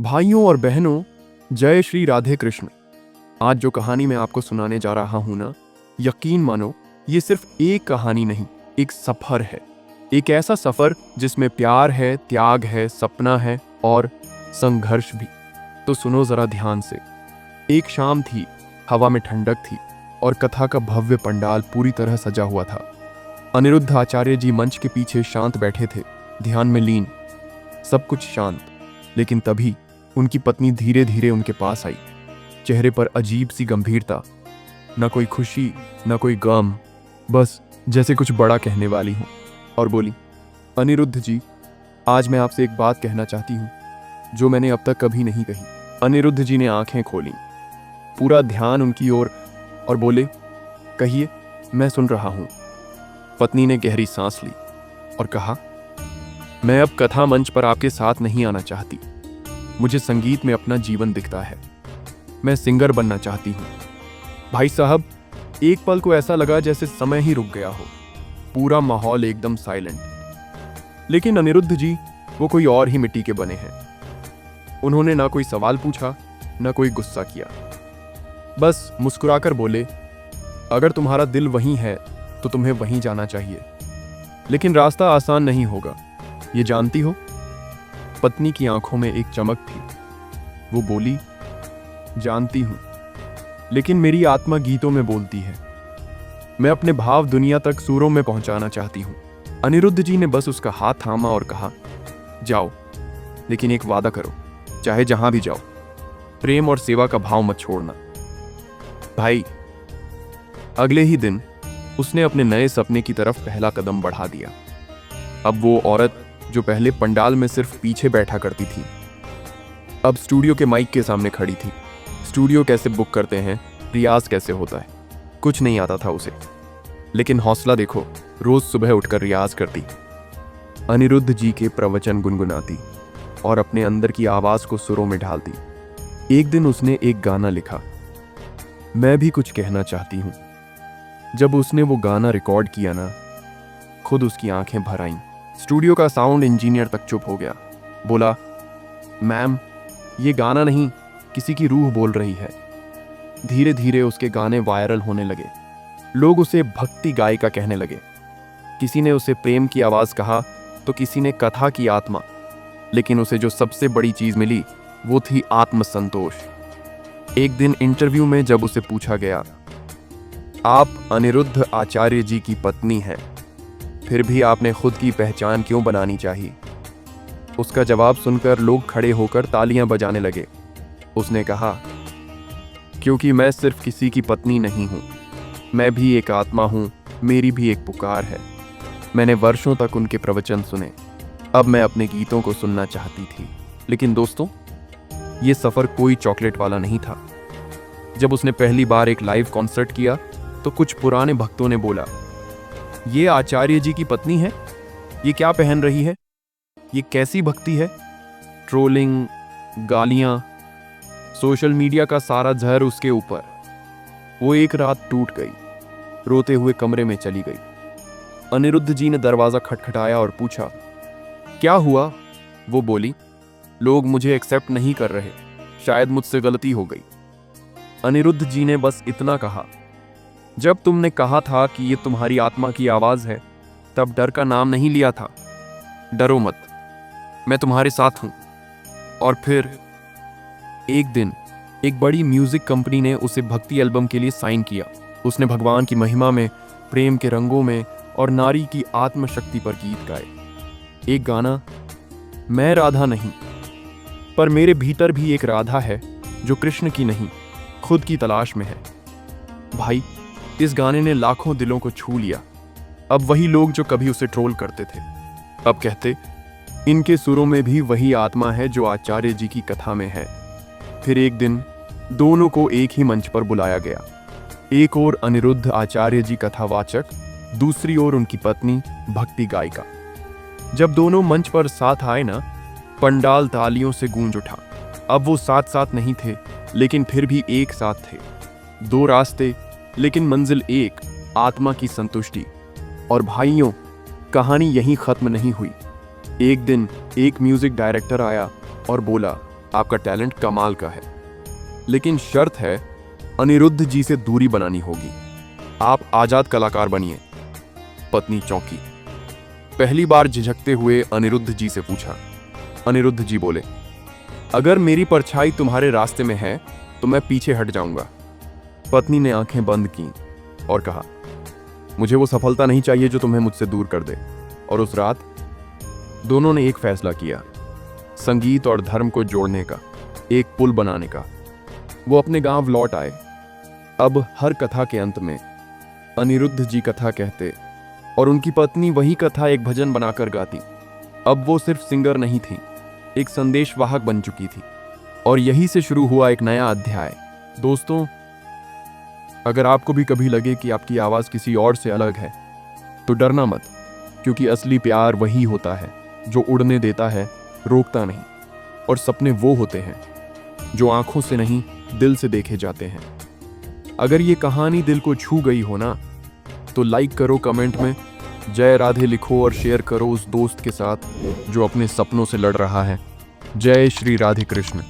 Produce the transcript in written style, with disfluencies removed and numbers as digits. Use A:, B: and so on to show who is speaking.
A: भाइयों और बहनों, जय श्री राधे कृष्ण। आज जो कहानी मैं आपको सुनाने जा रहा हूं ना, यकीन मानो ये सिर्फ एक कहानी नहीं, एक सफर है। एक ऐसा सफर जिसमें प्यार है, त्याग है, सपना है और संघर्ष भी। तो सुनो जरा ध्यान से। एक शाम थी, हवा में ठंडक थी और कथा का भव्य पंडाल पूरी तरह सजा हुआ था। अनिरुद्ध आचार्य जी मंच के पीछे शांत बैठे थे, ध्यान में लीन। सब कुछ शांत, लेकिन तभी उनकी पत्नी धीरे धीरे उनके पास आई। चेहरे पर अजीब सी गंभीरता, न कोई खुशी न कोई गम, बस जैसे कुछ बड़ा कहने वाली हूं। और बोली, अनिरुद्ध जी, आज मैं आपसे एक बात कहना चाहती हूं जो मैंने अब तक कभी नहीं कही। अनिरुद्ध जी ने आंखें खोली, पूरा ध्यान उनकी ओर, और बोले, कहिए, मैं सुन रहा हूं। पत्नी ने गहरी सांस ली और कहा, मैं अब कथा मंच पर आपके साथ नहीं आना चाहती। मुझे संगीत में अपना जीवन दिखता है। मैं सिंगर बनना चाहती हूं। भाई साहब, एक पल को ऐसा लगा जैसे समय ही रुक गया हो। पूरा माहौल एकदम साइलेंट। लेकिन अनिरुद्ध जी वो कोई और ही मिट्टी के बने हैं। उन्होंने ना कोई सवाल पूछा, ना कोई गुस्सा किया, बस मुस्कुराकर बोले, अगर तुम्हारा दिल वहीं है तो तुम्हें वहीं जाना चाहिए, लेकिन रास्ता आसान नहीं होगा, ये जानती हो। पत्नी की आंखों में एक चमक थी। वो बोली, जानती हूं, लेकिन मेरी आत्मा गीतों में बोलती है। मैं अपने भाव दुनिया तक सुरों में पहुंचाना चाहती हूं। अनिरुद्ध जी ने बस उसका हाथ थामा और कहा, जाओ, लेकिन एक वादा करो, चाहे जहां भी जाओ, प्रेम और सेवा का भाव मत छोड़ना। भाई, अगले ही दिन उसने अपने नए सपने की तरफ पहला कदम बढ़ा दिया। अब वो औरत जो पहले पंडाल में सिर्फ पीछे बैठा करती थी, अब स्टूडियो के माइक के सामने खड़ी थी। स्टूडियो कैसे बुक करते हैं, रियाज कैसे होता है, कुछ नहीं आता था उसे, लेकिन हौसला देखो, रोज सुबह उठकर रियाज करती, अनिरुद्ध जी के प्रवचन गुनगुनाती और अपने अंदर की आवाज को सुरों में ढालती। एक दिन उसने एक गाना लिखा, मैं भी कुछ कहना चाहती हूं। जब उसने वो गाना रिकॉर्ड किया ना, खुद उसकी आंखें भर आईं। स्टूडियो का साउंड इंजीनियर तक चुप हो गया। बोला, मैम, ये गाना नहीं, किसी की रूह बोल रही है। धीरे धीरे उसके गाने वायरल होने लगे। लोग उसे भक्ति गायिका कहने लगे। किसी ने उसे प्रेम की आवाज कहा तो किसी ने कथा की आत्मा, लेकिन उसे जो सबसे बड़ी चीज मिली वो थी आत्मसंतोष। एक दिन इंटरव्यू में जब उसे पूछा गया, आप अनिरुद्ध आचार्य जी की पत्नी हैं, फिर भी आपने खुद की पहचान क्यों बनानी चाहिए? उसका जवाब सुनकर लोग खड़े होकर तालियां बजाने लगे। उसने कहा, क्योंकि मैं सिर्फ किसी की पत्नी नहीं हूं, मैं भी एक आत्मा हूं, मेरी भी एक पुकार है। मैंने वर्षों तक उनके प्रवचन सुने, अब मैं अपने गीतों को सुनना चाहती थी। लेकिन दोस्तों, ये सफर कोई चॉकलेट वाला नहीं था। जब उसने पहली बार एक लाइव कॉन्सर्ट किया तो कुछ पुराने भक्तों ने बोला, ये आचार्य जी की पत्नी है, ये क्या पहन रही है, ये कैसी भक्ति है। ट्रोलिंग, गालियां, सोशल मीडिया का सारा जहर उसके ऊपर। वो एक रात टूट गई, रोते हुए कमरे में चली गई। अनिरुद्ध जी ने दरवाजा खटखटाया और पूछा, क्या हुआ? वो बोली, लोग मुझे एक्सेप्ट नहीं कर रहे, शायद मुझसे गलती हो गई। अनिरुद्ध जी ने बस इतना कहा, जब तुमने कहा था कि ये तुम्हारी आत्मा की आवाज है, तब डर का नाम नहीं लिया था। डरो मत, मैं तुम्हारे साथ हूं। और फिर एक दिन एक बड़ी म्यूजिक कंपनी ने उसे भक्ति एल्बम के लिए साइन किया। उसने भगवान की महिमा में, प्रेम के रंगों में और नारी की आत्मशक्ति पर गीत गाए। एक गाना, मैं राधा नहीं, पर मेरे भीतर भी एक राधा है जो कृष्ण की नहीं, खुद की तलाश में है। भाई, इस गाने ने लाखों दिलों को छू लिया। अब वही लोग जो कभी उसे ट्रोल करते थे, अब कहते, इनके सुरों में भी वही आत्मा है जो आचार्य जी की कथा में है। फिर एक दिन दोनों को एक ही मंच पर बुलाया गया। एक ओर अनिरुद्ध आचार्य जी कथावाचक, दूसरी ओर उनकी पत्नी भक्ति गायिका। जब दोनों मंच पर साथ आए ना, पंडाल तालियों से गूंज उठा। अब वो साथ साथ नहीं थे, लेकिन फिर भी एक साथ थे। दो रास्ते, लेकिन मंजिल एक, आत्मा की संतुष्टि। और भाइयों, कहानी यहीं खत्म नहीं हुई। एक दिन एक म्यूजिक डायरेक्टर आया और बोला, आपका टैलेंट कमाल का है, लेकिन शर्त है अनिरुद्ध जी से दूरी बनानी होगी। आप आजाद कलाकार बनिए। पत्नी चौंकी। पहली बार झिझकते हुए अनिरुद्ध जी से पूछा। अनिरुद्ध जी बोले, अगर मेरी परछाई तुम्हारे रास्ते में है तो मैं पीछे हट जाऊंगा। पत्नी ने आंखें बंद की और कहा, मुझे वो सफलता नहीं चाहिए जो तुम्हें मुझसे दूर कर दे। और उस रात दोनों ने एक फैसला किया, संगीत और धर्म को जोड़ने का, एक पुल बनाने का। वो अपने गांव लौट आए। अब हर कथा के अंत में अनिरुद्ध जी कथा कहते और उनकी पत्नी वही कथा एक भजन बनाकर गाती। अब वो सिर्फ सिंगर नहीं थी, एक संदेशवाहक बन चुकी थी। और यही से शुरू हुआ एक नया अध्याय। दोस्तों, अगर आपको भी कभी लगे कि आपकी आवाज किसी और से अलग है तो डरना मत, क्योंकि असली प्यार वही होता है जो उड़ने देता है, रोकता नहीं। और सपने वो होते हैं जो आंखों से नहीं, दिल से देखे जाते हैं। अगर ये कहानी दिल को छू गई हो ना, तो लाइक करो, कमेंट में जय राधे लिखो और शेयर करो उस दोस्त के साथ जो अपने सपनों से लड़ रहा है। जय श्री राधे कृष्ण।